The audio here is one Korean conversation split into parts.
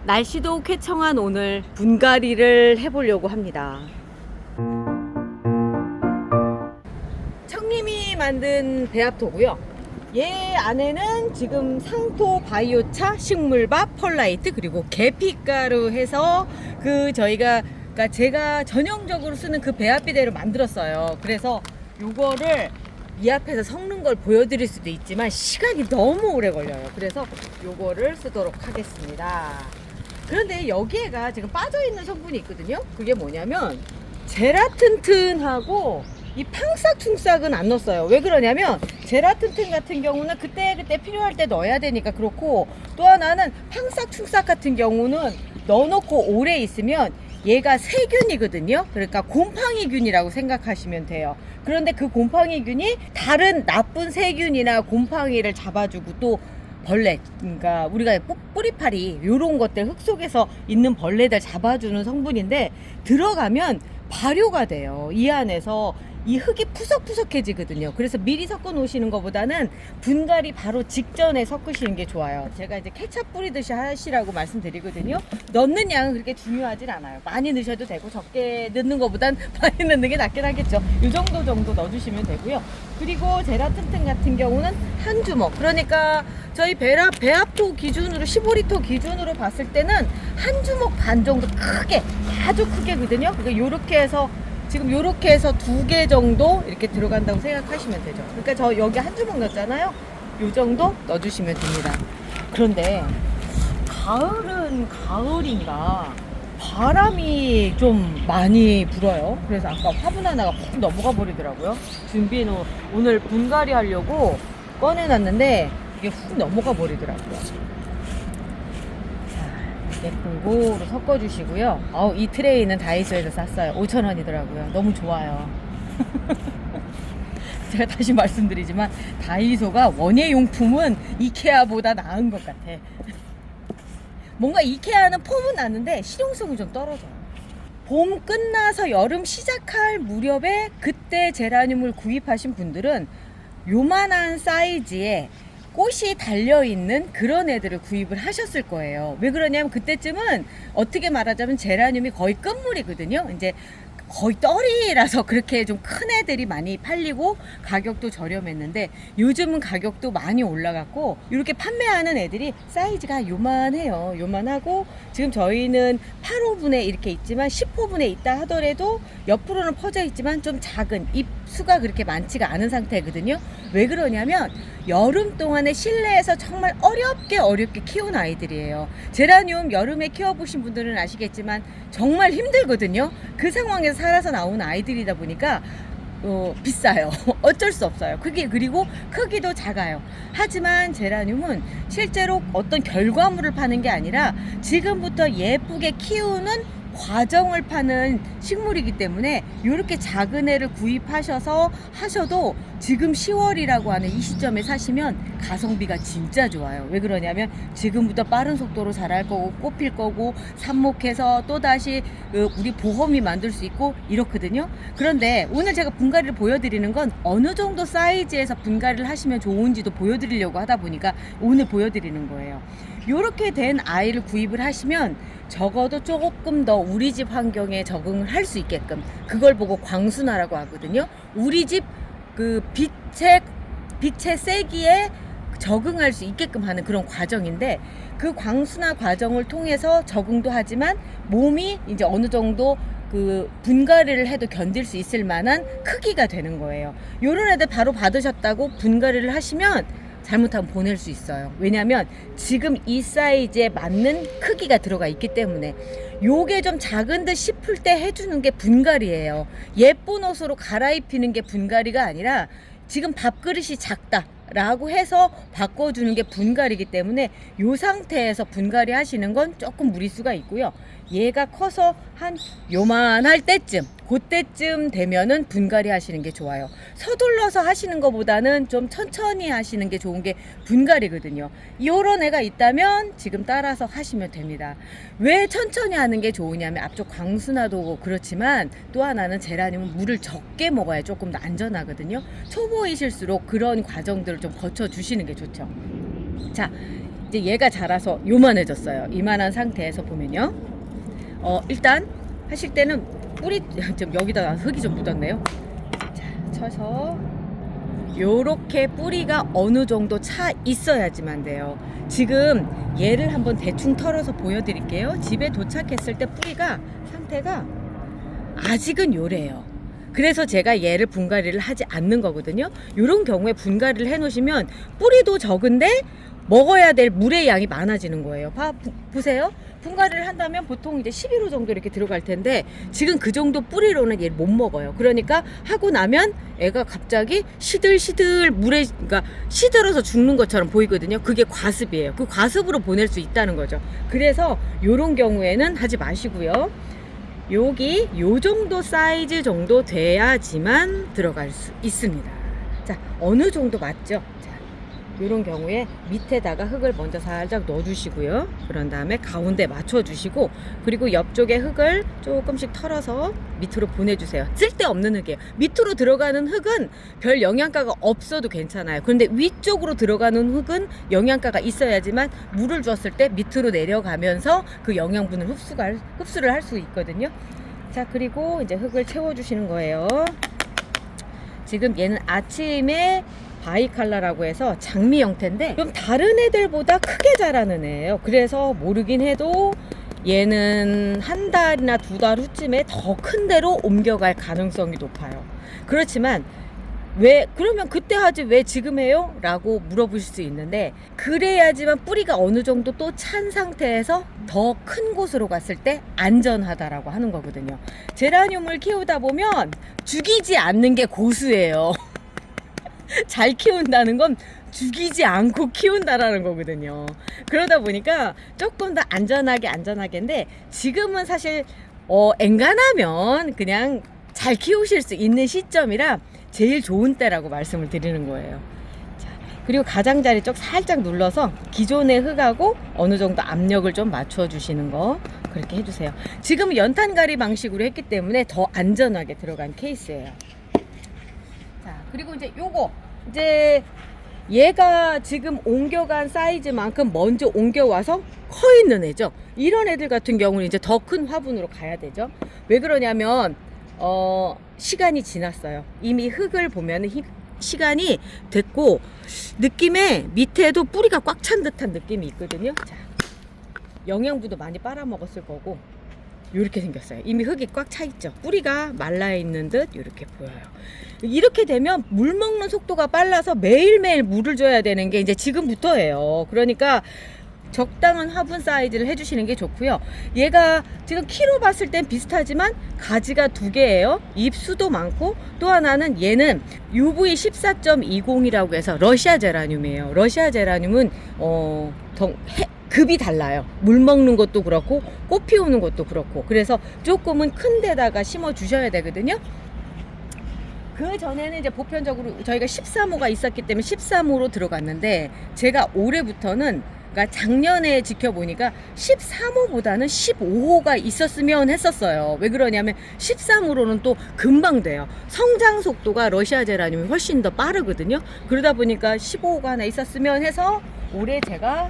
날씨도 쾌청한 오늘 분갈이를 해보려고 합니다. 청님이 만든 배합토고요. 얘 안에는 지금 상토 바이오차, 식물밥, 펄라이트 그리고 계피가루 해서 그러니까 제가 전형적으로 쓰는 그 배합비대로 만들었어요. 그래서 요거를 이 앞에서 섞는 걸 보여드릴 수도 있지만 시간이 너무 오래 걸려요. 그래서 요거를 쓰도록 하겠습니다. 그런데 여기에가 지금 빠져있는 성분이 있거든요. 그게 뭐냐면 제라튼튼하고 이 팡싹충싹은 안 넣었어요. 왜 그러냐면 제라튼튼 같은 경우는 그때 필요할 때 넣어야 되니까 그렇고, 또 하나는 팡싹충싹 같은 경우는 넣어놓고 오래 있으면 얘가 세균이거든요. 그러니까 곰팡이균이라고 생각하시면 돼요. 그런데 그 곰팡이균이 다른 나쁜 세균이나 곰팡이를 잡아주고 또 벌레, 그러니까 우리가 뿌리파리 요런 것들, 흙 속에서 있는 벌레들 잡아주는 성분인데 들어가면 발효가 돼요. 이 안에서 이 흙이 푸석푸석해지거든요. 그래서 미리 섞어 놓으시는 것보다는 분갈이 바로 직전에 섞으시는 게 좋아요. 제가 이제 케찹 뿌리듯이 하시라고 말씀드리거든요. 넣는 양은 그렇게 중요하진 않아요. 많이 넣으셔도 되고 적게 넣는 것보단 많이 넣는 게 낫긴 하겠죠. 이 정도 넣어주시면 되고요. 그리고 제라튼튼 같은 경우는 한 주먹, 그러니까 저희 배합토 기준으로 15리터 기준으로 봤을 때는 한 주먹 반 정도 크게, 아주 크게거든요. 그러니까 요렇게 해서 지금 요렇게 해서 2개 정도 이렇게 들어간다고 생각하시면 되죠. 그러니까 저 여기 한 주먹 넣었잖아요. 요 정도 넣어주시면 됩니다. 그런데 가을은 가을인가 바람이 좀 많이 불어요. 그래서 아까 화분 하나가 푹 넘어가 버리더라고요. 준비해놓은 오늘 분갈이 하려고 꺼내놨는데 이게 훅 넘어가 버리더라고요. 자, 골고루 섞어주시고요. 이 트레이는 다이소에서 샀어요. 5,000원이더라고요. 너무 좋아요. 제가 다시 말씀드리지만 다이소가 원예용품은 이케아보다 나은 것 같아. 뭔가 이케아는 폼은 나는데 실용성이 좀 떨어져요. 봄 끝나서 여름 시작할 무렵에 그때 제라늄을 구입하신 분들은 요만한 사이즈에 꽃이 달려있는 그런 애들을 구입을 하셨을 거예요. 왜 그러냐면 그때쯤은 어떻게 말하자면 제라늄이 거의 끝물이거든요. 이제 거의 떨이라서 그렇게 좀 큰 애들이 많이 팔리고 가격도 저렴했는데 요즘은 가격도 많이 올라갔고, 이렇게 판매하는 애들이 사이즈가 요만해요. 요만하고 지금 저희는 8호분에 이렇게 있지만 10호분에 있다 하더라도 옆으로는 퍼져 있지만 좀 작은, 잎 수가 그렇게 많지가 않은 상태거든요. 왜 그러냐면 여름 동안에 실내에서 정말 어렵게 키운 아이들이에요. 제라늄 여름에 키워보신 분들은 아시겠지만 정말 힘들거든요. 그 상황에서 살아서 나온 아이들이다 보니까 비싸요. 어쩔 수 없어요. 그리고 크기도 작아요. 하지만 제라늄은 실제로 어떤 결과물을 파는 게 아니라 지금부터 예쁘게 키우는 과정을 파는 식물이기 때문에 이렇게 작은 애를 구입하셔서 하셔도 지금 10월이라고 하는 이 시점에 사시면 가성비가 진짜 좋아요. 왜 그러냐면 지금부터 빠른 속도로 자랄 거고 꽃필 거고 삽목해서 또다시 우리 보험이 만들 수 있고 이렇거든요. 그런데 오늘 제가 분갈이를 보여드리는 건 어느 정도 사이즈에서 분갈이를 하시면 좋은지도 보여드리려고 하다 보니까 오늘 보여드리는 거예요. 이렇게 된 아이를 구입을 하시면 적어도 조금 더 우리 집 환경에 적응을 할 수 있게끔, 그걸 보고 광순화라고 하거든요. 우리 집 그 빛의 세기에 적응할 수 있게끔 하는 그런 과정인데, 그 광순화 과정을 통해서 적응도 하지만 몸이 이제 어느 정도 그 분갈이를 해도 견딜 수 있을 만한 크기가 되는 거예요. 요런 애들 바로 받으셨다고 분갈이를 하시면 잘못하면 보낼 수 있어요. 왜냐면 지금 이 사이즈에 맞는 크기가 들어가 있기 때문에. 요게 좀 작은 듯 싶을 때 해주는 게 분갈이에요. 예쁜 옷으로 갈아입히는 게 분갈이가 아니라 지금 밥그릇이 작다 라고 해서 바꿔주는 게 분갈이기 때문에 요 상태에서 분갈이 하시는 건 조금 무리수가 있고요. 얘가 커서 한 요만할 때쯤, 그때쯤 되면은 분갈이 하시는 게 좋아요. 서둘러서 하시는 것보다는 좀 천천히 하시는 게 좋은 게 분갈이거든요. 요런 애가 있다면 지금 따라서 하시면 됩니다. 왜 천천히 하는 게 좋으냐면 앞쪽 광순화도 그렇지만 또 하나는 제라늄은 물을 적게 먹어야 조금 더 안전하거든요. 초보이실수록 그런 과정들을 좀 거쳐 주시는 게 좋죠. 자, 이제 얘가 자라서 요만해졌어요. 이만한 상태에서 보면요. 일단 하실 때는 뿌리 좀 여기다 흙이 좀 묻었네요. 자, 쳐서 요렇게 뿌리가 어느 정도 차 있어야지만 돼요. 지금 얘를 한번 대충 털어서 보여드릴게요. 집에 도착했을 때 뿌리가 상태가 아직은 요래요. 그래서 제가 얘를 분갈이를 하지 않는 거거든요. 이런 경우에 분갈이를 해 놓으시면 뿌리도 적은데 먹어야 될 물의 양이 많아지는 거예요. 보세요. 분갈이를 한다면 보통 이제 11호 정도 이렇게 들어갈 텐데 지금 그 정도 뿌리로는 얘를 못 먹어요. 그러니까 하고 나면 애가 갑자기 시들시들 물에, 그러니까 시들어서 죽는 것처럼 보이거든요. 그게 과습이에요. 그 과습으로 보낼 수 있다는 거죠. 그래서 이런 경우에는 하지 마시고요. 여기 요 정도 사이즈 정도 돼야지만 들어갈 수 있습니다. 자, 어느 정도 맞죠? 자, 요런 경우에 밑에다가 흙을 먼저 살짝 넣어주시고요. 그런 다음에 가운데 맞춰주시고, 그리고 옆쪽에 흙을 조금씩 털어서 밑으로 보내주세요. 쓸데없는 흙이에요. 밑으로 들어가는 흙은 별 영양가가 없어도 괜찮아요. 그런데 위쪽으로 들어가는 흙은 영양가가 있어야지만 물을 주었을 때 밑으로 내려가면서 그 영양분을 흡수를 할 수 있거든요. 자, 그리고 이제 흙을 채워주시는 거예요. 지금 얘는 아침에 바이칼라라고 해서 장미 형태인데 좀 다른 애들보다 크게 자라는 애예요. 그래서 모르긴 해도 얘는 한 달이나 두 달 후쯤에 더 큰 데로 옮겨갈 가능성이 높아요. 그렇지만 왜 그러면 그때 하지 왜 지금 해요? 라고 물어보실 수 있는데, 그래야지만 뿌리가 어느 정도 또 찬 상태에서 더 큰 곳으로 갔을 때 안전하다라고 하는 거거든요. 제라늄을 키우다 보면 죽이지 않는 게 고수예요. 잘 키운다는 건 죽이지 않고 키운다라는 거거든요. 그러다 보니까 조금 더 안전하게인데 지금은 사실 엔간하면 그냥 잘 키우실 수 있는 시점이라 제일 좋은 때라고 말씀을 드리는 거예요. 자, 그리고 가장자리 쪽 살짝 눌러서 기존의 흙하고 어느 정도 압력을 좀 맞춰 주시는 거 그렇게 해주세요. 지금은 연탄가리 방식으로 했기 때문에 더 안전하게 들어간 케이스예요. 자, 그리고 이제 요거 이제 얘가 지금 옮겨간 사이즈만큼 먼저 옮겨와서 커 있는 애죠. 이런 애들 같은 경우는 이제 더 큰 화분으로 가야 되죠. 왜 그러냐면 시간이 지났어요. 이미 흙을 보면 시간이 됐고 느낌에 밑에도 뿌리가 꽉 찬 듯한 느낌이 있거든요. 자, 영양분도 많이 빨아먹었을 거고 이렇게 생겼어요. 이미 흙이 꽉 차 있죠. 뿌리가 말라 있는 듯 이렇게 보여요. 이렇게 되면 물 먹는 속도가 빨라서 매일매일 물을 줘야 되는 게 이제 지금부터예요. 그러니까 적당한 화분 사이즈를 해주시는 게 좋고요. 얘가 지금 키로 봤을 땐 비슷하지만 가지가 두 개예요. 잎수도 많고, 또 하나는 얘는 UV 14.20이라고 해서 러시아 제라늄이에요. 러시아 제라늄은 급이 달라요. 물 먹는 것도 그렇고 꽃 피우는 것도 그렇고, 그래서 조금은 큰 데다가 심어 주셔야 되거든요. 그 전에는 이제 보편적으로 저희가 13호가 있었기 때문에 13호로 들어갔는데, 제가 올해부터는, 그러니까 작년에 지켜보니까 13호보다는 15호가 있었으면 했었어요. 왜 그러냐면 13호로는 또 금방 돼요. 성장 속도가 러시아 제라늄이 훨씬 더 빠르거든요. 그러다 보니까 15호가 하나 있었으면 해서 올해 제가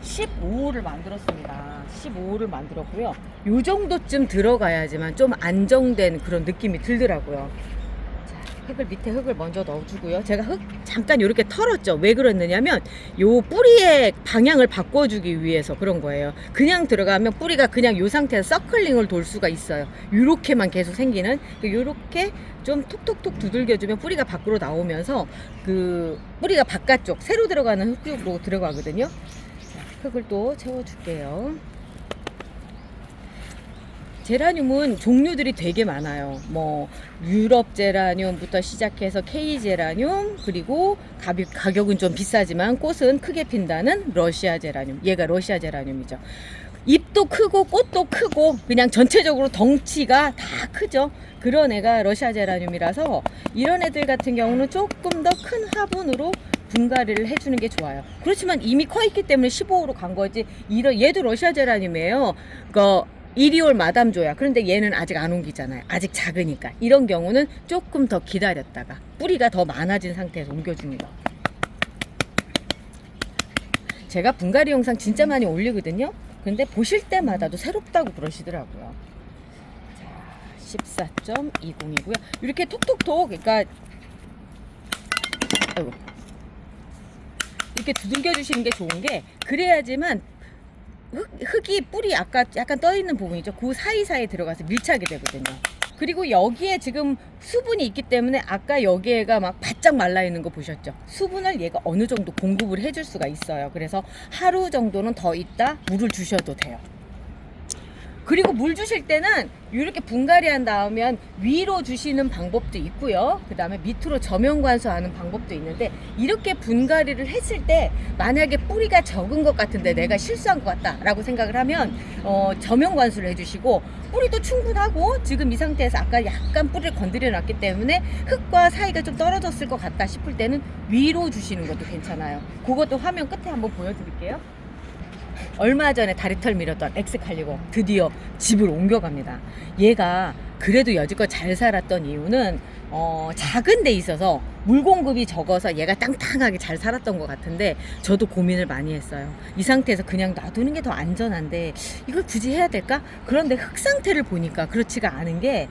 15호를 만들었습니다. 15호를 만들었고요. 요 정도쯤 들어가야지만 좀 안정된 그런 느낌이 들더라고요. 흙을 밑에 흙을 먼저 넣어주고요. 제가 흙 잠깐 이렇게 털었죠. 왜 그랬느냐면 요 뿌리의 방향을 바꿔주기 위해서 그런 거예요. 그냥 들어가면 뿌리가 그냥 요 상태에서 서클링을 돌 수가 있어요. 요렇게만 계속 생기는, 요렇게 좀 톡톡톡 두들겨주면 뿌리가 밖으로 나오면서 그 뿌리가 바깥쪽 새로 들어가는 흙으로 들어가거든요. 자, 흙을 또 채워줄게요. 제라늄은 종류들이 되게 많아요. 뭐 유럽 제라늄부터 시작해서 K 제라늄, 그리고 가격은 좀 비싸지만 꽃은 크게 핀다는 러시아 제라늄. 얘가 러시아 제라늄이죠. 잎도 크고 꽃도 크고 그냥 전체적으로 덩치가 다 크죠. 그런 애가 러시아 제라늄이라서 이런 애들 같은 경우는 조금 더 큰 화분으로 분갈이를 해주는 게 좋아요. 그렇지만 이미 커 있기 때문에 15호로 간 거지. 얘도 러시아 제라늄이에요. 이리 올 마담조야. 그런데 얘는 아직 안 옮기잖아요. 아직 작으니까. 이런 경우는 조금 더 기다렸다가 뿌리가 더 많아진 상태에서 옮겨줍니다. 제가 분갈이 영상 진짜 많이 올리거든요. 근데 보실 때마다도 새롭다고 그러시더라고요. 자, 14.20이고요. 이렇게 톡톡톡, 그러니까 아이고, 이렇게 두들겨 주시는 게 좋은 게, 그래야지만 흙이 뿌리 아까 약간 떠 있는 부분이죠. 그 사이사이에 들어가서 밀착이 되거든요. 그리고 여기에 지금 수분이 있기 때문에 아까 여기에가 막 바짝 말라 있는 거 보셨죠? 수분을 얘가 어느 정도 공급을 해줄 수가 있어요. 그래서 하루 정도는 더 있다 물을 주셔도 돼요. 그리고 물 주실 때는 이렇게 분갈이 한 다음에 위로 주시는 방법도 있고요. 그 다음에 밑으로 저면 관수하는 방법도 있는데, 이렇게 분갈이를 했을 때 만약에 뿌리가 적은 것 같은데 내가 실수한 것 같다 라고 생각을 하면 저면 관수를 해주시고, 뿌리도 충분하고 지금 이 상태에서 아까 약간 뿌리를 건드려 놨기 때문에 흙과 사이가 좀 떨어졌을 것 같다 싶을 때는 위로 주시는 것도 괜찮아요. 그것도 화면 끝에 한번 보여드릴게요. 얼마 전에 다리털 밀었던 엑스칼리버 드디어 집을 옮겨갑니다. 얘가 그래도 여지껏 잘 살았던 이유는 작은 데 있어서 물 공급이 적어서 얘가 땅땅하게 잘 살았던 것 같은데, 저도 고민을 많이 했어요. 이 상태에서 그냥 놔두는 게 더 안전한데 이걸 굳이 해야 될까? 그런데 흙 상태를 보니까 그렇지가 않은 게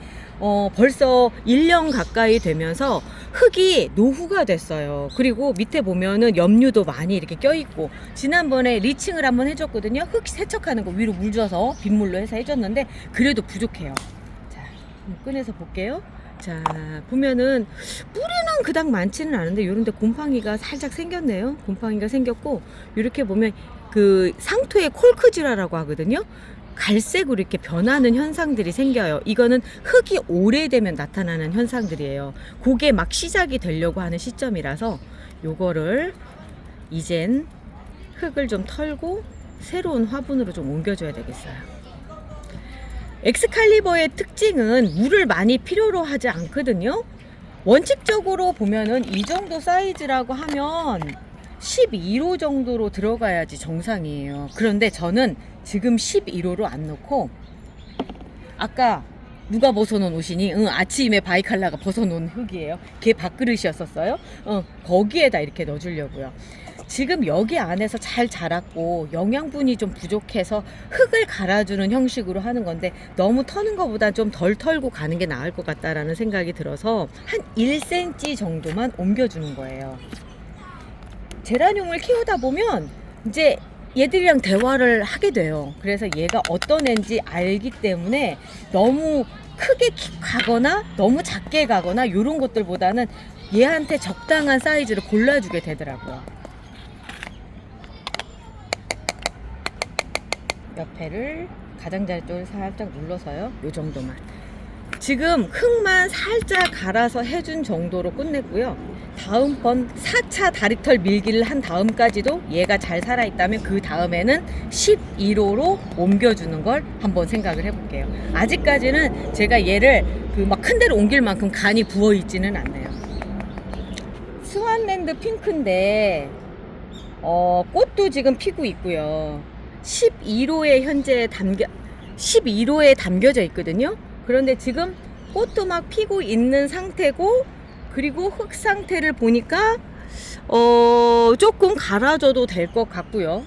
벌써 1년 가까이 되면서 흙이 노후가 됐어요. 그리고 밑에 보면은 염류도 많이 이렇게 껴있고, 지난번에 리칭을 한번 해줬거든요. 흙 세척하는 거 위로 물 줘서 빗물로 해서 해줬는데 그래도 부족해요. 자, 꺼내서 볼게요. 자, 보면은 뿌리는 그닥 많지는 않은데 요런데 곰팡이가 살짝 생겼네요. 곰팡이가 생겼고, 이렇게 보면 그 상토에 콜크질화라고 하거든요. 갈색으로 이렇게 변하는 현상들이 생겨요. 이거는 흙이 오래되면 나타나는 현상들이에요. 그게 막 시작이 되려고 하는 시점이라서 요거를 이젠 흙을 좀 털고 새로운 화분으로 좀 옮겨줘야 되겠어요. 엑스칼리버의 특징은 물을 많이 필요로 하지 않거든요. 원칙적으로 보면은 이 정도 사이즈라고 하면 12호 정도로 들어가야지 정상이에요. 그런데 저는 지금 11호로 안 넣고, 아까 누가 벗어놓은 옷이니? 아침에 바이칼라가 벗어놓은 흙이에요. 걔 밥그릇이었었어요. 거기에다 이렇게 넣어주려고요. 지금 여기 안에서 잘 자랐고 영양분이 좀 부족해서 흙을 갈아주는 형식으로 하는 건데, 너무 터는 것보다 좀 덜 털고 가는 게 나을 것 같다라는 생각이 들어서 한 1cm 정도만 옮겨주는 거예요. 제라늄을 키우다 보면 이제 얘들이랑 대화를 하게 돼요. 그래서 얘가 어떤 애인지 알기 때문에 너무 크게 가거나 너무 작게 가거나 이런 것들보다는 얘한테 적당한 사이즈를 골라주게 되더라고요. 옆에를 가장자리 쪽을 살짝 눌러서요. 요 정도만. 지금 흙만 살짝 갈아서 해준 정도로 끝냈고요. 다음번 4차 다리털 밀기를 한 다음까지도 얘가 잘 살아있다면 그 다음에는 11호로 옮겨주는 걸 한번 생각을 해볼게요. 아직까지는 제가 얘를 그 막 큰 데로 옮길 만큼 간이 부어있지는 않네요. 스완랜드 핑크인데 꽃도 지금 피고 있고요. 11호에 현재 11호에 담겨져 있거든요. 그런데 지금 꽃도 막 피고 있는 상태고, 그리고 흙 상태를 보니까 조금 갈아줘도 될 것 같고요.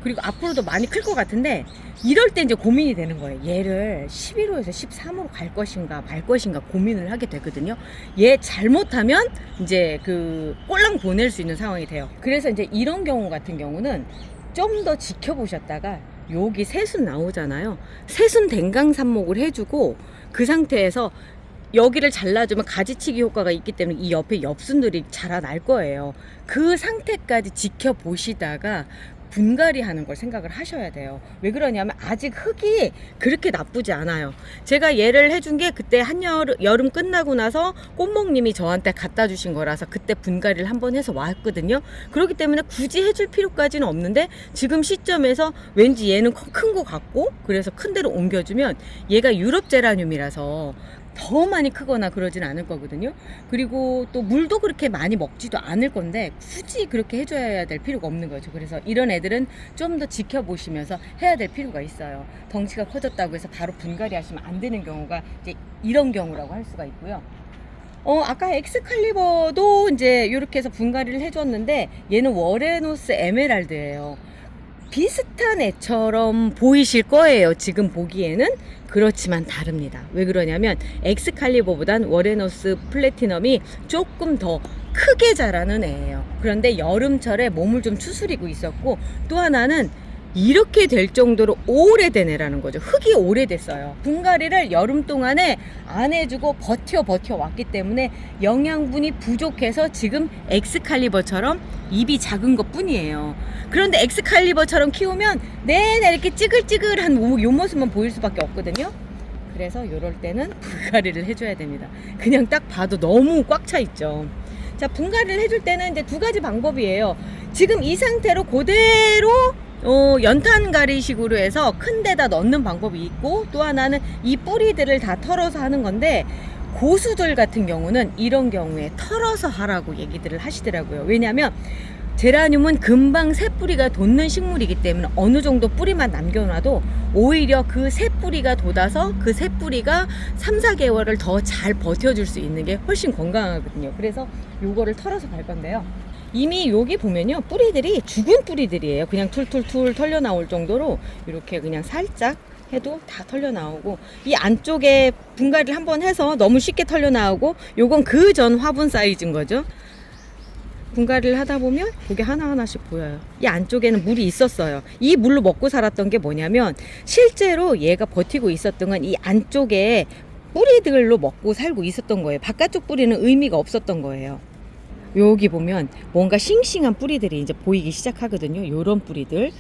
그리고 앞으로도 많이 클 것 같은데, 이럴 때 이제 고민이 되는 거예요. 얘를 11호에서 13호로 갈 것인가 말 것인가 고민을 하게 되거든요. 얘 잘못하면 이제 그 꼴랑 보낼 수 있는 상황이 돼요. 그래서 이제 이런 경우 같은 경우는 좀 더 지켜보셨다가, 여기 새순 나오잖아요. 새순 댕강 삽목을 해주고, 그 상태에서 여기를 잘라주면 가지치기 효과가 있기 때문에 이 옆에 엽순들이 자라날 거예요. 그 상태까지 지켜보시다가 분갈이 하는 걸 생각을 하셔야 돼요. 왜 그러냐면 아직 흙이 그렇게 나쁘지 않아요. 제가 얘를 해준 게 그때 여름 끝나고 나서 꽃목님이 저한테 갖다 주신 거라서 그때 분갈이를 한번 해서 왔거든요. 그렇기 때문에 굳이 해줄 필요까지는 없는데, 지금 시점에서 왠지 얘는 큰 거 같고, 그래서 큰 데로 옮겨주면 얘가 유럽 제라늄이라서 더 많이 크거나 그러진 않을 거거든요. 그리고 또 물도 그렇게 많이 먹지도 않을 건데 굳이 그렇게 해줘야 될 필요가 없는 거죠. 그래서 이런 애들은 좀 더 지켜보시면서 해야 될 필요가 있어요. 덩치가 커졌다고 해서 바로 분갈이 하시면 안 되는 경우가 이제 이런 경우라고 할 수가 있고요. 아까 엑스칼리버도 이제 이렇게 해서 분갈이를 해줬는데 얘는 워레노스 에메랄드예요. 비슷한 애처럼 보이실 거예요. 지금 보기에는. 그렇지만 다릅니다. 왜 그러냐면 엑스칼리버보단 워레노스 플래티넘이 조금 더 크게 자라는 애예요. 그런데 여름철에 몸을 좀 추스리고 있었고, 또 하나는 이렇게 될 정도로 오래된 애라는 거죠. 흙이 오래됐어요. 분갈이를 여름 동안에 안 해주고 버텨 왔기 때문에 영양분이 부족해서 지금 엑스칼리버처럼 입이 작은 것 뿐이에요. 그런데 엑스칼리버처럼 키우면 내내 이렇게 찌글찌글한 요 모습만 보일 수밖에 없거든요. 그래서 이럴 때는 분갈이를 해줘야 됩니다. 그냥 딱 봐도 너무 꽉 차 있죠. 자, 분갈이를 해줄 때는 이제 두 가지 방법이에요. 지금 이 상태로 그대로 연탄가리식으로 해서 큰 데다 넣는 방법이 있고, 또 하나는 이 뿌리들을 다 털어서 하는 건데, 고수들 같은 경우는 이런 경우에 털어서 하라고 얘기들을 하시더라고요. 왜냐하면 제라늄은 금방 새 뿌리가 돋는 식물이기 때문에 어느 정도 뿌리만 남겨놔도 오히려 그 새 뿌리가 돋아서 그 새 뿌리가 3, 4개월을 더 잘 버텨줄 수 있는 게 훨씬 건강하거든요. 그래서 요거를 털어서 갈 건데요. 이미 여기 보면요, 뿌리들이 죽은 뿌리들이에요. 그냥 툴툴툴 털려 나올 정도로 이렇게 그냥 살짝 해도 다 털려 나오고, 이 안쪽에 분갈이를 한번 해서 너무 쉽게 털려 나오고, 요건 그 전 화분 사이즈인 거죠. 분갈이를 하다 보면 그게 하나하나씩 보여요. 이 안쪽에는 물이 있었어요. 이 물로 먹고 살았던 게 뭐냐면, 실제로 얘가 버티고 있었던 건 이 안쪽에 뿌리들로 먹고 살고 있었던 거예요. 바깥쪽 뿌리는 의미가 없었던 거예요. 여기 보면 뭔가 싱싱한 뿌리들이 이제 보이기 시작하거든요. 요런 뿌리들,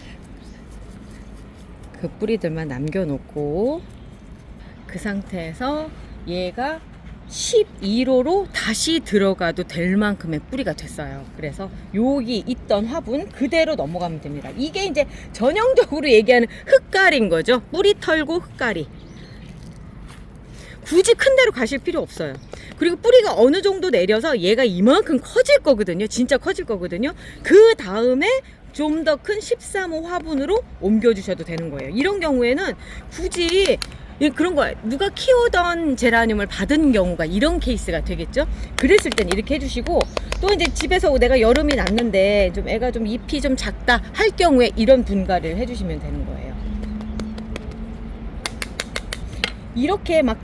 그 뿌리들만 남겨놓고, 그 상태에서 얘가 12호로 다시 들어가도 될 만큼의 뿌리가 됐어요. 그래서 여기 있던 화분 그대로 넘어가면 됩니다. 이게 이제 전형적으로 얘기하는 흙갈이인 거죠. 뿌리 털고 흙갈이. 굳이 큰 데로 가실 필요 없어요. 그리고 뿌리가 어느 정도 내려서 얘가 이만큼 커질 거거든요. 진짜 커질 거거든요. 그 다음에 좀 더 큰 13호 화분으로 옮겨주셔도 되는 거예요. 이런 경우에는 굳이 그런 거, 누가 키우던 제라늄을 받은 경우가 이런 케이스가 되겠죠. 그랬을 땐 이렇게 해주시고, 또 이제 집에서 내가 여름이 났는데 좀 애가 좀 잎이 좀 작다 할 경우에 이런 분갈이를 해주시면 되는 거예요. 이렇게 막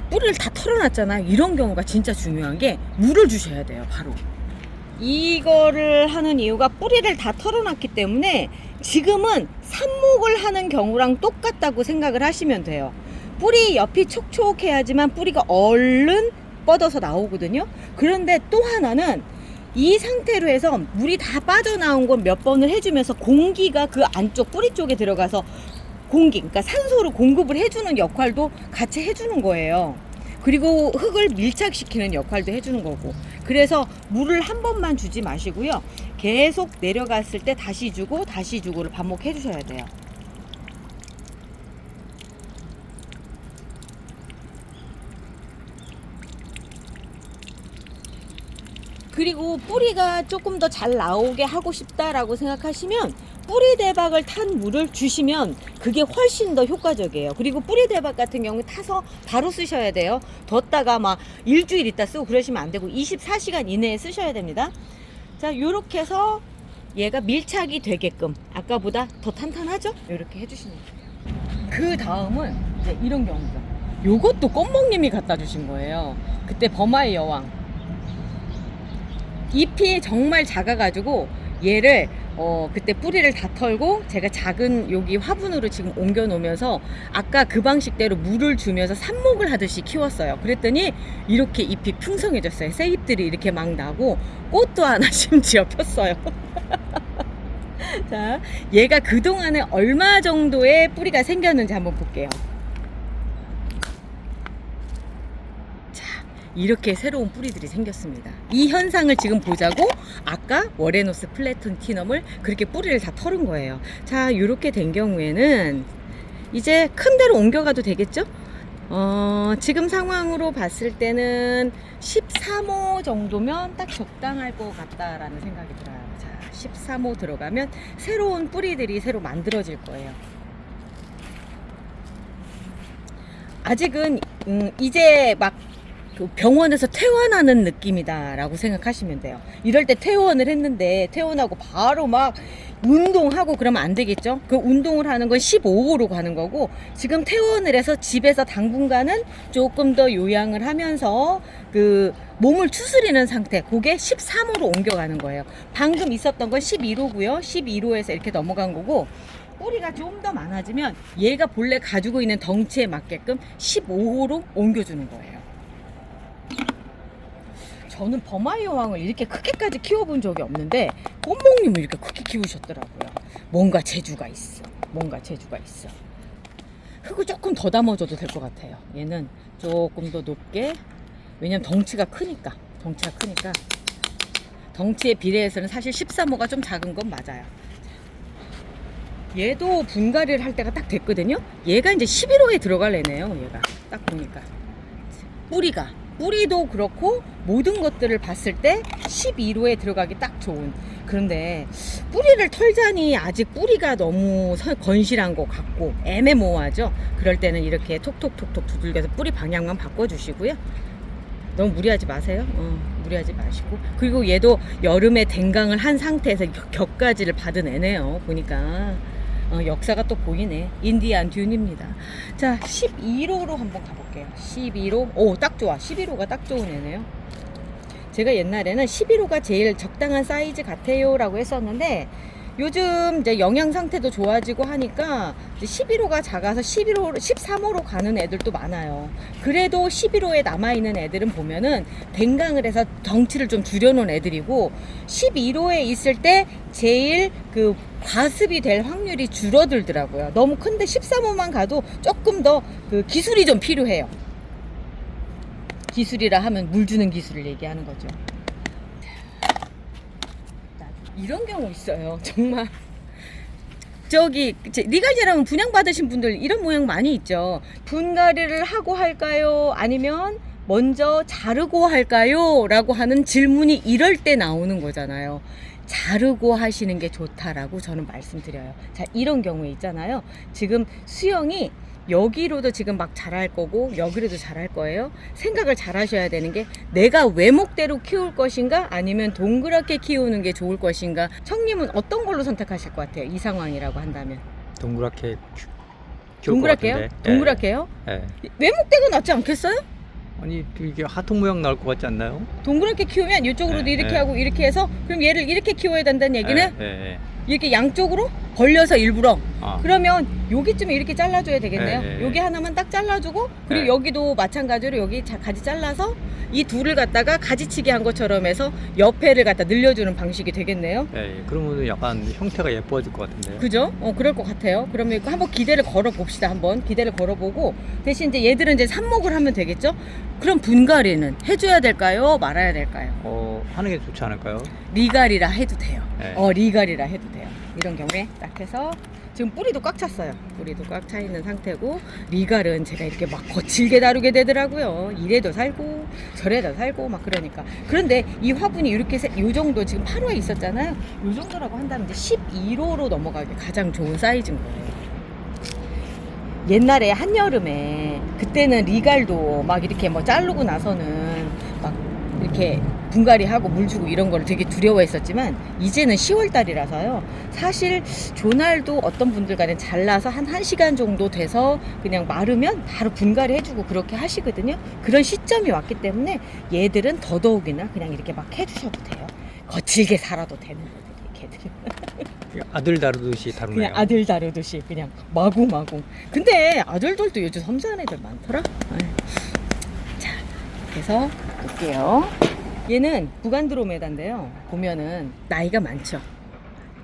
뿌리를 다 털어놨잖아요. 이런 경우가 진짜 중요한 게 물을 주셔야 돼요. 바로 이거를 하는 이유가 뿌리를 다 털어놨기 때문에 지금은 삽목을 하는 경우랑 똑같다고 생각을 하시면 돼요. 뿌리 옆이 촉촉해야지만 뿌리가 얼른 뻗어서 나오거든요. 그런데 또 하나는 이 상태로 해서 물이 다 빠져나온 걸 몇 번을 해주면서 공기가 그 안쪽 뿌리 쪽에 들어가서 공기, 그러니까 산소를 공급을 해주는 역할도 같이 해주는 거예요. 그리고 흙을 밀착시키는 역할도 해주는 거고. 그래서 물을 한 번만 주지 마시고요, 계속 내려갔을 때 다시 주고 다시 주고를 반복해 주셔야 돼요. 그리고 뿌리가 조금 더 잘 나오게 하고 싶다라고 생각하시면 뿌리 대박을 탄 물을 주시면 그게 훨씬 더 효과적이에요. 그리고 뿌리 대박 같은 경우 타서 바로 쓰셔야 돼요. 뒀다가 막 일주일 있다 쓰고 그러시면 안 되고 24시간 이내에 쓰셔야 됩니다. 자, 요렇게 해서 얘가 밀착이 되게끔 아까보다 더 탄탄하죠? 이렇게 해주시면 돼요. 그 다음은 이제 이런 경우죠. 요것도 껌먹님이 갖다 주신 거예요. 그때 버마의 여왕. 잎이 정말 작아가지고 얘를 그때 뿌리를 다 털고 제가 작은 여기 화분으로 지금 옮겨 놓으면서 아까 그 방식대로 물을 주면서 삽목을 하듯이 키웠어요. 그랬더니 이렇게 잎이 풍성해졌어요. 새 잎들이 이렇게 막 나고 꽃도 하나 심지어 폈어요. 자, 얘가 그동안에 얼마 정도의 뿌리가 생겼는지 한번 볼게요. 이렇게 새로운 뿌리들이 생겼습니다. 이 현상을 지금 보자고 아까 워레노스 플래티넘을 그렇게 뿌리를 다 털은 거예요. 자, 이렇게 된 경우에는 이제 큰 데로 옮겨가도 되겠죠? 지금 상황으로 봤을 때는 13호 정도면 딱 적당할 것 같다라는 생각이 들어요. 자, 13호 들어가면 새로운 뿌리들이 새로 만들어질 거예요. 아직은 이제 막 그 병원에서 퇴원하는 느낌이다라고 생각하시면 돼요. 이럴 때 퇴원을 했는데 퇴원하고 바로 막 운동하고 그러면 안 되겠죠. 그 운동을 하는 건 15호로 가는 거고, 지금 퇴원을 해서 집에서 당분간은 조금 더 요양을 하면서 그 몸을 추스리는 상태, 그게 13호로 옮겨가는 거예요. 방금 있었던 건 11호고요 11호에서 이렇게 넘어간 거고, 뿌리가 좀 더 많아지면 얘가 본래 가지고 있는 덩치에 맞게끔 15호로 옮겨주는 거예요. 저는 버마이 여왕을 이렇게 크게까지 키워본 적이 없는데 꽃몽님은 이렇게 크게 키우셨더라고요. 뭔가 재주가 있어. 뭔가 재주가 있어. 흙을 조금 더 담아줘도 될 것 같아요. 얘는 조금 더 높게. 왜냐면 덩치가 크니까. 덩치에 비례해서는 사실 13호가 좀 작은 건 맞아요. 얘도 분갈이를 할 때가 딱 됐거든요. 얘가 이제 11호에 들어갈 애네요. 얘가 딱 보니까 뿌리도 그렇고 모든 것들을 봤을 때 11호에 들어가기 딱 좋은. 그런데 뿌리를 털자니 아직 뿌리가 너무 건실한 것 같고 애매모호하죠. 그럴 때는 이렇게 톡톡톡톡 두들겨서 뿌리 방향만 바꿔주시고요. 너무 무리하지 마세요. 무리하지 마시고. 그리고 얘도 여름에 댕강을 한 상태에서 격가지를 받은 애네요. 보니까 역사가 또 보이네. 인디안 듄입니다. 자, 11호로 한번 가볼게요. 11호. 오, 딱 좋아. 11호가 딱 좋은 애네요. 제가 옛날에는 11호가 제일 적당한 사이즈 같아요 라고 했었는데, 요즘 이제 영양 상태도 좋아지고 하니까 11호가 작아서 13호로 가는 애들도 많아요. 그래도 11호에 남아있는 애들은 보면은 댕강을 해서 덩치를 좀 줄여놓은 애들이고, 11호에 있을 때 제일 그 과습이 될 확률이 줄어들더라고요. 너무 큰데 13호만 가도 조금 더 그 기술이 좀 필요해요. 기술이라 하면 물 주는 기술을 얘기하는 거죠. 이런 경우 있어요. 정말 저기 리갈제라면 분양받으신 분들 이런 모양 많이 있죠. 분갈이를 하고 할까요? 아니면 먼저 자르고 할까요? 라고 하는 질문이 이럴 때 나오는 거잖아요. 자르고 하시는 게 좋다라고 저는 말씀드려요. 자, 이런 경우에 있잖아요. 지금 수영이 여기로도 지금 막 자랄 거고 여기로도 자랄 거예요. 생각을 잘 하셔야 되는 게, 내가 외목대로 키울 것인가 아니면 동그랗게 키우는 게 좋을 것인가. 청님은 어떤 걸로 선택하실 것 같아요? 이 상황이라고 한다면. 동그랗게 동그랗게요? 네. 동그랗게요? 네. 외목대가 낫지 않겠어요? 아니 이게 하트 모양 나올 것 같지 않나요? 동그랗게 키우면 이쪽으로도 이렇게 하고 이렇게 해서, 그럼 얘를 이렇게 키워야 된다는 얘기는 이렇게 양쪽으로 벌려서 일부러. 그러면 여기쯤에 이렇게 잘라줘야 되겠네요. 여기 하나만 딱 잘라주고, 그리고 여기도 마찬가지로 여기 가지 잘라서 이 둘을 갖다가 가지치기 한 것처럼 해서 옆에를 갖다 늘려주는 방식이 되겠네요. 그러면 약간 형태가 예뻐질 것 같은데요. 그죠? 그럴 것 같아요. 그러면 한번 기대를 걸어 봅시다. 한번 기대를 걸어보고, 대신 이제 얘들은 이제 삽목을 하면 되겠죠? 그럼 분갈이는 해줘야 될까요? 말아야 될까요? 하는 게 좋지 않을까요? 리갈이라 해도 돼요. 네. 리갈이라 해도 돼요. 이런 경우에 딱 해서 지금 뿌리도 꽉 찼어요. 뿌리도 꽉 차 있는 상태고, 리갈은 제가 이렇게 막 거칠게 다루게 되더라고요. 이래도 살고 저래도 살고 막 그러니까. 그런데 이 화분이 이렇게 요 정도 지금 8호에 있었잖아요. 요 정도라고 한다면 이제 12호로 넘어가기 가장 좋은 사이즈인 거예요. 옛날에 한여름에 그때는 리갈도 막 이렇게 뭐 자르고 나서는 막 이렇게 분갈이하고 물 주고 이런 걸 되게 두려워했었지만, 이제는 10월달이라서요. 사실 조날도 어떤 분들 간에 잘라서 한 1시간 정도 돼서 그냥 마르면 바로 분갈이 해주고 그렇게 하시거든요. 그런 시점이 왔기 때문에 얘들은 더더욱이나 그냥 이렇게 막 해주셔도 돼요. 거칠게 살아도 되는 거예요, 걔들은. 아들 다루듯이 다루네요. 그냥 아들 다루듯이 그냥 마구마구. 근데 아들들도 요즘 섬세한 애들 많더라. 자, 그래서 볼게요. 얘는 부간드로메다인데요. 보면은 나이가 많죠.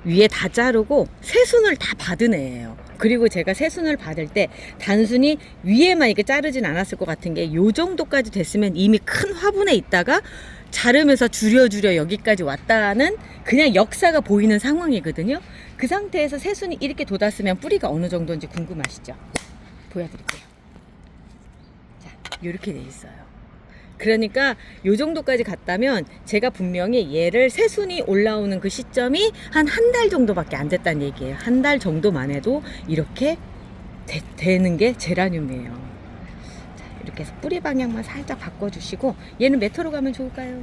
위에 다 자르고 새순을 다 받은 애예요. 그리고 제가 새순을 받을 때 단순히 위에만 이렇게 자르진 않았을 것 같은 게, 요 정도까지 됐으면 이미 큰 화분에 있다가 자르면서 줄여 여기까지 왔다는 그냥 역사가 보이는 상황이거든요. 그 상태에서 새순이 이렇게 돋았으면 뿌리가 어느 정도인지 궁금하시죠? 보여드릴게요. 자, 이렇게 돼 있어요. 그러니까 요 정도까지 갔다면 제가 분명히 얘를 새순이 올라오는 그 시점이 한 달 정도밖에 안 됐다는 얘기예요. 한 달 정도만 해도 이렇게 되는 게 제라늄이에요. 자, 이렇게 해서 뿌리 방향만 살짝 바꿔주시고 얘는 몇 호로 가면 좋을까요?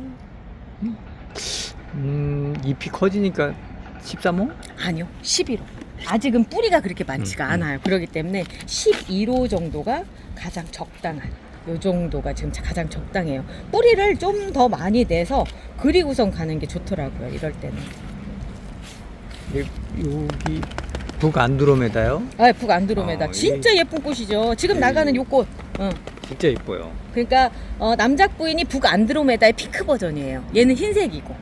잎이 커지니까 13호? 아니요, 11호. 아직은 뿌리가 그렇게 많지가 않아요. 그렇기 때문에 11호 정도가 가장 적당한, 요 정도가 지금 가장 적당해요. 뿌리를 좀 더 많이 내서 그리고선 가는 게 좋더라고요, 이럴 때는. 여기 북안드로메다요? 아, 북안드로메다. 아, 진짜 예쁜 꽃이죠. 지금 나가는 요 꽃. 진짜 이뻐요. 그러니까 남작 부인이 북안드로메다의 핑크 버전이에요. 얘는 흰색이고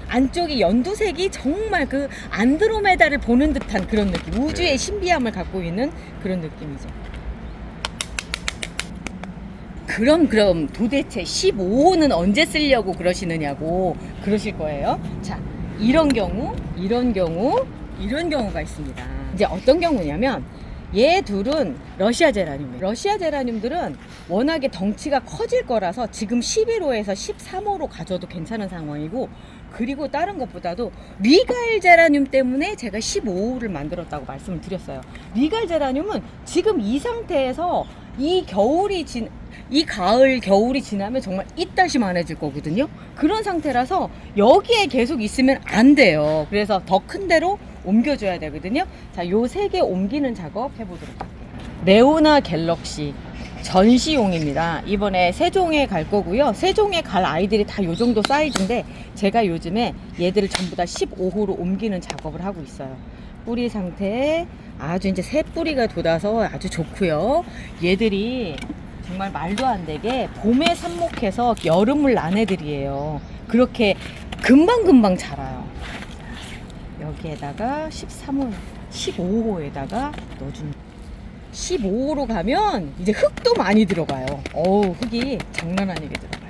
안쪽이 연두색이 정말 그 안드로메다를 보는 듯한 그런 느낌, 우주의 신비함을 갖고 있는 그런 느낌이죠. 그럼 도대체 15호는 언제 쓰려고 그러시느냐고 그러실 거예요. 자, 이런 경우가 있습니다. 이제 어떤 경우냐면 얘 둘은 러시아 제라늄이에요. 러시아 제라늄들은 워낙에 덩치가 커질 거라서 지금 11호에서 13호로 가져도 괜찮은 상황이고, 그리고 다른 것보다도 리갈 제라늄 때문에 제가 15호를 만들었다고 말씀을 드렸어요. 리갈 제라늄은 지금 이 상태에서 이 가을 겨울이 지나면 정말 이따시만해질 거거든요. 그런 상태라서 여기에 계속 있으면 안 돼요. 그래서 더 큰 데로 옮겨줘야 되거든요. 자, 요 3개 옮기는 작업 해보도록 할게요. 레오나 갤럭시 전시용입니다. 이번에 세종에 갈 거고요. 세종에 갈 아이들이 다 요 정도 사이즈인데 제가 요즘에 얘들을 전부 다 15호로 옮기는 작업을 하고 있어요. 뿌리 상태에 아주 이제 새 뿌리가 돋아서 아주 좋고요. 얘들이 정말 말도 안 되게 봄에 삽목해서 여름을 난 애들이에요. 그렇게 금방금방 자라요. 여기에다가 13호, 15호에다가 넣어줍니다. 15호로 가면 이제 흙도 많이 들어가요. 어우, 흙이 장난 아니게 들어가요.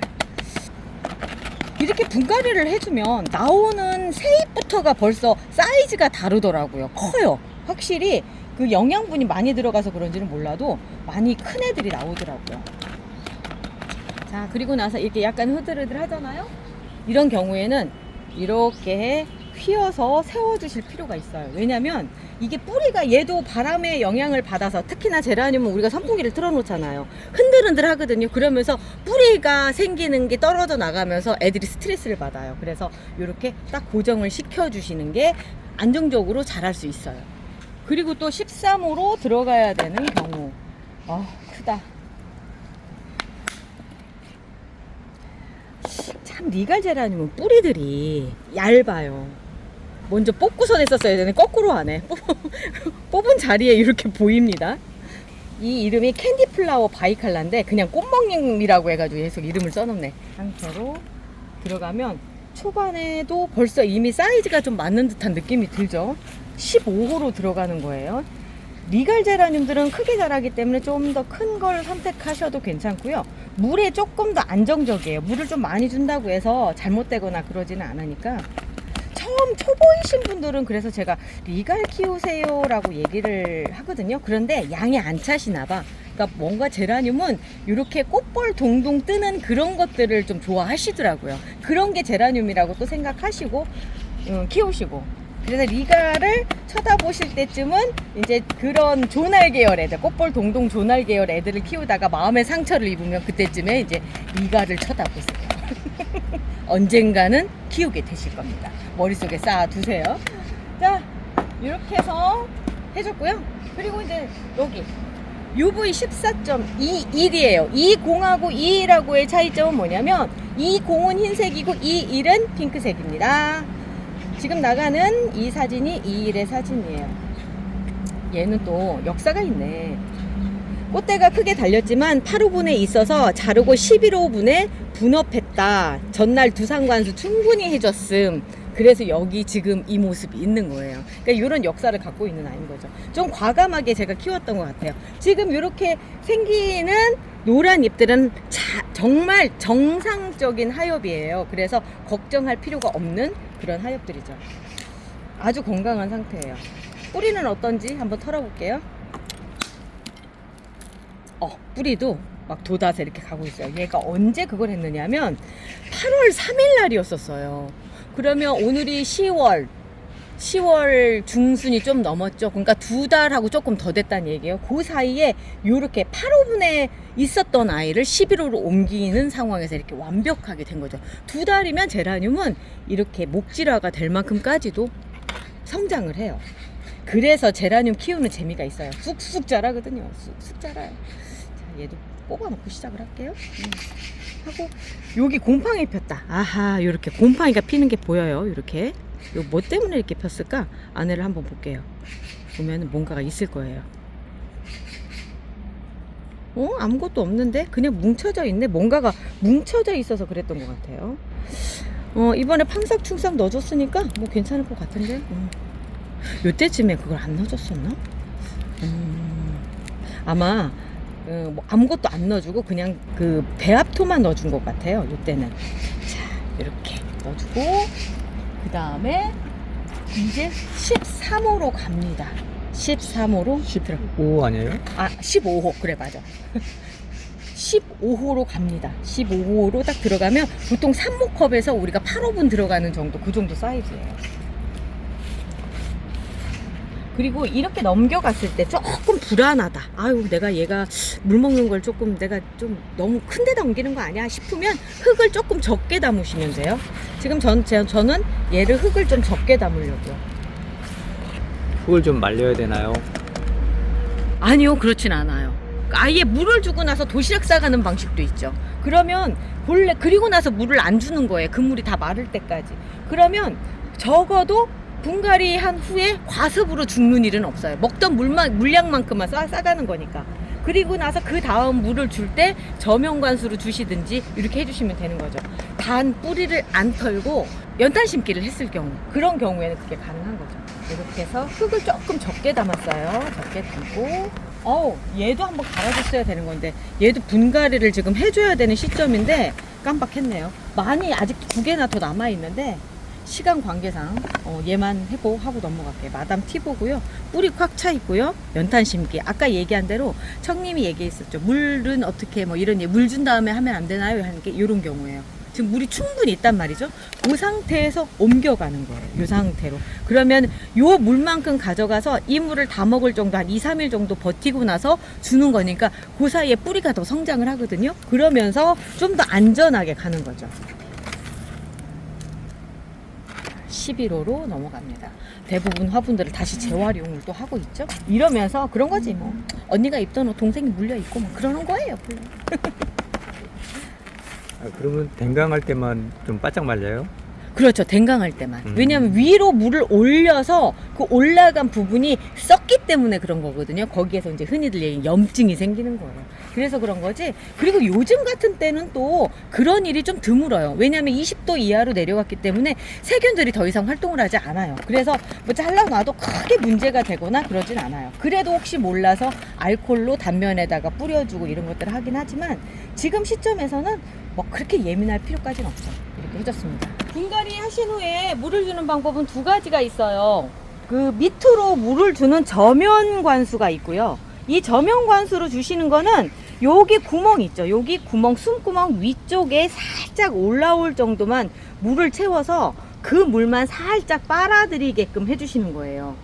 이렇게 분갈이를 해주면 나오는 새잎부터가 벌써 사이즈가 다르더라고요. 커요. 확실히 그 영양분이 많이 들어가서 그런지는 몰라도 많이 큰 애들이 나오더라고요. 자, 그리고 나서 이렇게 약간 흐들흐들 하잖아요. 이런 경우에는 이렇게 휘어서 세워주실 필요가 있어요. 왜냐면 이게 뿌리가, 얘도 바람의 영향을 받아서, 특히나 제라늄은 우리가 선풍기를 틀어놓잖아요. 흔들흔들 하거든요. 그러면서 뿌리가 생기는 게 떨어져 나가면서 애들이 스트레스를 받아요. 그래서 이렇게 딱 고정을 시켜주시는 게 안정적으로 자랄 수 있어요. 그리고 또 13호로 들어가야 되는 경우, 크다. 참 리갈 제라늄은 뿌리들이 얇아요. 먼저 뽑고선 했었어야 되네. 거꾸로 하네. 뽑은 자리에 이렇게 보입니다. 이 이름이 캔디 플라워 바이칼라인데 그냥 꽃먹님이라고 해가지고 계속 이름을 써놓네. 상태로 들어가면 초반에도 벌써 이미 사이즈가 좀 맞는 듯한 느낌이 들죠. 15호로 들어가는 거예요. 리갈 제라늄들은 크게 자라기 때문에 좀 더 큰 걸 선택하셔도 괜찮고요. 물에 조금 더 안정적이에요. 물을 좀 많이 준다고 해서 잘못되거나 그러지는 않으니까. 처음 초보이신 분들은 그래서 제가 리갈 키우세요 라고 얘기를 하거든요. 그런데 양이 안 차시나 봐. 그러니까 뭔가 제라늄은 이렇게 꽃볼 동동 뜨는 그런 것들을 좀 좋아하시더라고요. 그런 게 제라늄이라고 또 생각하시고 키우시고. 그래서 리갈을 쳐다보실 때쯤은 이제 그런 조날 계열 애들, 꽃볼 동동 조날 계열 애들을 키우다가 마음의 상처를 입으면 그때쯤에 이제 리갈을 쳐다보세요. 언젠가는 키우게 되실 겁니다. 머릿속에 쌓아두세요. 자, 이렇게 해서 해줬고요. 그리고 이제 여기 UV 14.21이에요. 20하고 21하고의 차이점은 뭐냐면 20은 흰색이고 21은 핑크색입니다. 지금 나가는 이 사진이 21의 사진이에요. 얘는 또 역사가 있네. 꽃대가 크게 달렸지만 8호분에 있어서 자르고 11호분에 분업했다. 전날 두상관수 충분히 해줬음. 그래서 여기 지금 이 모습이 있는 거예요. 그러니까 이런 역사를 갖고 있는 아이인 거죠. 좀 과감하게 제가 키웠던 것 같아요. 지금 이렇게 생기는 노란 잎들은 정말 정상적인 하엽이에요. 그래서 걱정할 필요가 없는 그런 하엽들이죠. 아주 건강한 상태예요. 뿌리는 어떤지 한번 털어볼게요. 뿌리도 막 돋아서 이렇게 가고 있어요. 얘가 언제 그걸 했느냐면 8월 3일 날이었었어요. 그러면 오늘이 10월 10월 중순이 좀 넘었죠. 그러니까 2달하고 조금 더 됐다는 얘기예요. 그 사이에 이렇게 8호분에 있었던 아이를 11호로 옮기는 상황에서 이렇게 완벽하게 된 거죠. 2달이면 제라늄은 이렇게 목질화가 될 만큼까지도 성장을 해요. 그래서 제라늄 키우는 재미가 있어요. 쑥쑥 자라거든요. 쑥쑥 자라요. 자, 얘도 뽑아놓고 시작을 할게요. 하고 여기 곰팡이 폈다. 아하, 이렇게 곰팡이가 피는 게 보여요. 이렇게. 요 뭐 때문에 이렇게 폈을까? 안에를 한번 볼게요. 보면 뭔가가 있을 거예요. 아무것도 없는데 그냥 뭉쳐져 있네. 뭔가가 뭉쳐져 있어서 그랬던 것 같아요. 이번에 팡삭충삭 넣어줬으니까 뭐 괜찮을 것 같은데. 요때쯤에 그걸 안 넣어줬었나? 아마 뭐 아무것도 안 넣어주고 그냥 그 배합토만 넣어준 것 같아요. 요때는. 자, 이렇게 넣어주고 그 다음에 이제 13호로 갑니다. 13호로 15 아니에요? 15호. 그래, 맞아. 15호로 갑니다. 15호로 딱 들어가면 보통 산모컵에서 우리가 8호분 들어가는 정도, 그 정도 사이즈예요. 그리고 이렇게 넘겨갔을 때 조금 불안하다. 아유, 내가 얘가 물 먹는 걸 조금 내가 좀 너무 큰 데다 옮기는 거 아니야 싶으면 흙을 조금 적게 담으시면 돼요. 지금 저는 얘를 흙을 좀 적게 담으려고요. 흙을 좀 말려야 되나요? 아니요, 그렇진 않아요. 아예 물을 주고 나서 도시락 싸가는 방식도 있죠. 그러면 본래 그리고 나서 물을 안 주는 거예요. 그 물이 다 마를 때까지. 그러면 적어도 분갈이 한 후에 과습으로 죽는 일은 없어요. 먹던 물량만큼만 싸가는 거니까. 그리고 나서 그 다음 물을 줄 때 저명관수로 주시든지 이렇게 해주시면 되는 거죠. 단 뿌리를 안 털고 연탄 심기를 했을 경우, 그런 경우에는 그게 가능한 거죠. 이렇게 해서 흙을 조금 적게 담았어요. 적게 담고 얘도 한번 갈아줬어야 되는 건데 얘도 분갈이를 지금 해줘야 되는 시점인데 깜빡했네요. 많이 아직 2개나 더 남아있는데 시간 관계상 얘만 하고 넘어갈게요. 마담 티보고요. 뿌리 꽉 차 있고요. 연탄 심기. 아까 얘기한 대로 청님이 얘기했었죠. 물은 어떻게 뭐 이런 물 준 다음에 하면 안 되나요? 하는 게 이런 경우예요. 지금 물이 충분히 있단 말이죠. 그 상태에서 옮겨가는 거예요. 이 상태로. 그러면 요 물만큼 가져가서 이 물을 다 먹을 정도 한 2, 3일 정도 버티고 나서 주는 거니까 그 사이에 뿌리가 더 성장을 하거든요. 그러면서 좀 더 안전하게 가는 거죠. 11호로 넘어갑니다. 대부분 화분들을 다시 재활용을 또 하고 있죠. 이러면서 그런 거지 뭐. 언니가 입던 옷 동생이 물려 입고 뭐 그러는 거예요. 그러면 댕강할 때만 좀 바짝 말려요? 그렇죠. 댕강할 때만. 왜냐하면 위로 물을 올려서 그 올라간 부분이 썩기 때문에 그런 거거든요. 거기에서 이제 흔히들 얘기하는 염증이 생기는 거예요. 그래서 그런 거지. 그리고 요즘 같은 때는 또 그런 일이 좀 드물어요. 왜냐하면 20도 이하로 내려갔기 때문에 세균들이 더 이상 활동을 하지 않아요. 그래서 뭐 잘라놔도 크게 문제가 되거나 그러진 않아요. 그래도 혹시 몰라서 알코올로 단면에다가 뿌려주고 이런 것들을 하긴 하지만 지금 시점에서는 뭐 그렇게 예민할 필요까지는 없어요. 이렇게 해줬습니다. 분갈이 하신 후에 물을 주는 방법은 2가지가 있어요. 그 밑으로 물을 주는 저면 관수가 있고요. 이 저면 관수로 주시는 거는 여기 구멍 있죠. 여기 구멍, 숨구멍 위쪽에 살짝 올라올 정도만 물을 채워서 그 물만 살짝 빨아들이게끔 해주시는 거예요.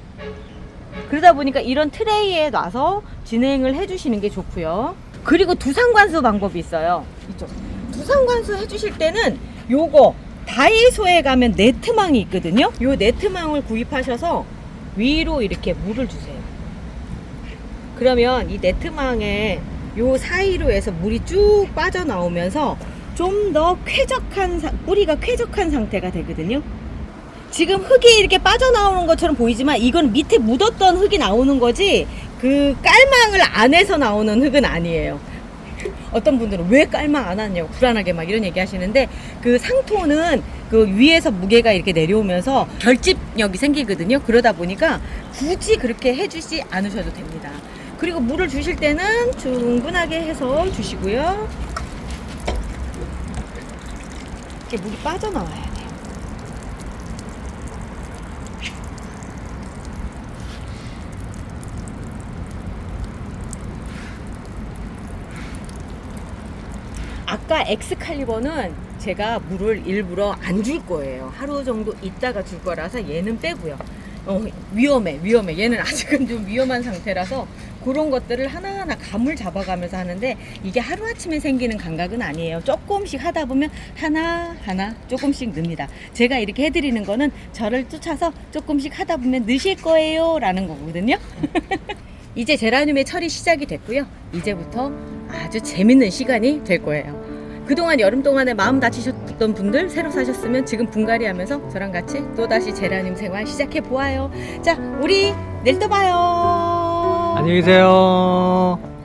그러다 보니까 이런 트레이에 놔서 진행을 해주시는 게 좋고요. 그리고 두상관수 방법이 있어요. 이쪽. 두상관수 해주실 때는 요거 다이소에 가면 네트망이 있거든요. 요 네트망을 구입하셔서 위로 이렇게 물을 주세요. 그러면 이 네트망에 요 사이로 해서 물이 쭉 빠져나오면서 좀 더 뿌리가 쾌적한 상태가 되거든요. 지금 흙이 이렇게 빠져나오는 것처럼 보이지만 이건 밑에 묻었던 흙이 나오는 거지 그 깔망을 안에서 나오는 흙은 아니에요. 어떤 분들은 왜 깔망 안 하냐고 불안하게 막 이런 얘기 하시는데 그 상토는 그 위에서 무게가 이렇게 내려오면서 결집력이 생기거든요. 그러다 보니까 굳이 그렇게 해주지 않으셔도 됩니다. 그리고 물을 주실 때는 충분하게 해서 주시고요. 이렇게 물이 빠져나와야 돼요. 아까 엑스칼리버는 제가 물을 일부러 안 줄 거예요. 하루 정도 있다가 줄 거라서 얘는 빼고요. 위험해. 얘는 아직은 좀 위험한 상태라서 그런 것들을 하나하나 감을 잡아가면서 하는데 이게 하루아침에 생기는 감각은 아니에요. 조금씩 하다 보면 하나하나 조금씩 늡니다. 제가 이렇게 해드리는 거는 저를 쫓아서 조금씩 하다 보면 느실 거예요 라는 거거든요. 이제 제라늄의 철이 시작이 됐고요. 이제부터 아주 재밌는 시간이 될 거예요. 그동안 여름 동안에 마음 다치셨던 분들 새로 사셨으면 지금 분갈이 하면서 저랑 같이 또다시 제라늄 생활 시작해 보아요. 자, 우리 내일 또 봐요. 안녕히 계세요.